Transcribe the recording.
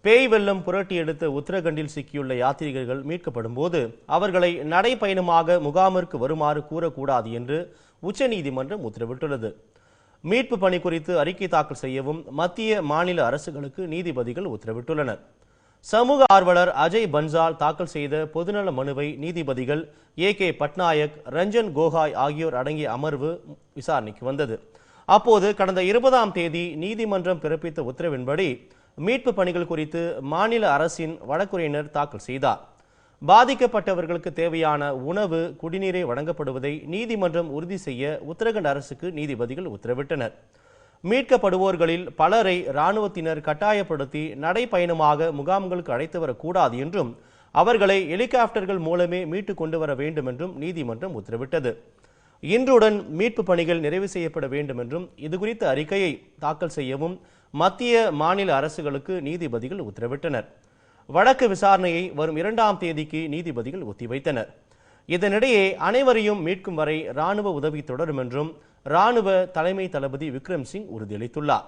பேய் வெள்ளம் புரட்டி எடுத்த உத்தரகண்டில் சிக்கியுள்ள யாத்ரீகர்கள் மீட்கப்படும் போது அவர்களை நடைப்பயணமாக முகாமிற்கு வருமாறு கூறக்கூடாது என்று உச்சநீதிமன்றம் உத்தரவிட்டுள்ளது. மீட்பு பணி குறித்து அறிக்கை தாக்கல் செய்யவும் மத்திய மாநில அரசுகளுக்கு நீதிபதிகள் உத்தரவிட்டுள்ளனர். சமூக ஆர்வலர் அஜய் பன்சால் தாக்கல் செய்த பொதுநல மனுவை நீதிபதிகள் ஏ.கே. பட்நாயக், ரஞ்சன் கோகாய் ஆகியோர் அடங்கிய அமர்வு விசாரணைக்கு வந்தது. அப்போது கடந்த 20ஆம் தேதி நீதிமன்றம் பிறப்பித்த உத்தரவின்படி மீட்பு பணிகள் குறித்து மாநில அரசின் வழக்குரைஞர் தாக்கல் செய்தார். பாதிக்கப்பட்டவர்களுக்கு தேவையான உணவு, குடிநீரை வழங்கப்படுவதை நீதிமன்றம் உறுதி செய்ய உத்தரகண்ட் அரசுக்கு நீதிபதிகள் உத்தரவிட்டனர். மீட்கப்படுவோர்களில் பலரை இராணுவத்தினர் கட்டாயப்படுத்தி நடைப்பயணமாக முகாம்களுக்கு அழைத்து வரக்கூடாது என்றும் அவர்களை ஹெலிகாப்டர்கள் மூலமே மீட்டு கொண்டு வர வேண்டும் என்றும் நீதிமன்றம் உத்தரவிட்டது. இன்றுடன் மீட்பு பணிகள் நிறைவு செய்யப்பட வேண்டும் என்றும் இதுகுறித்த அறிக்கையை தாக்கல் செய்யவும் மத்திய மாநில அரசுகளுக்கு நீதிபதிகள் உத்தரவிட்டனர். வழக்கு விசாரணையை வரும் 2ஆம் தேதிக்கு நீதிபதிகள் ஒத்திவைத்தனர். இதனிடையே அனைவரையும் மீட்கும் வரை ராணுவ உதவி தொடரும் என்றும் ராணுவ தலைமை தளபதி விக்ரம் சிங் உறுதியளித்துள்ளார்.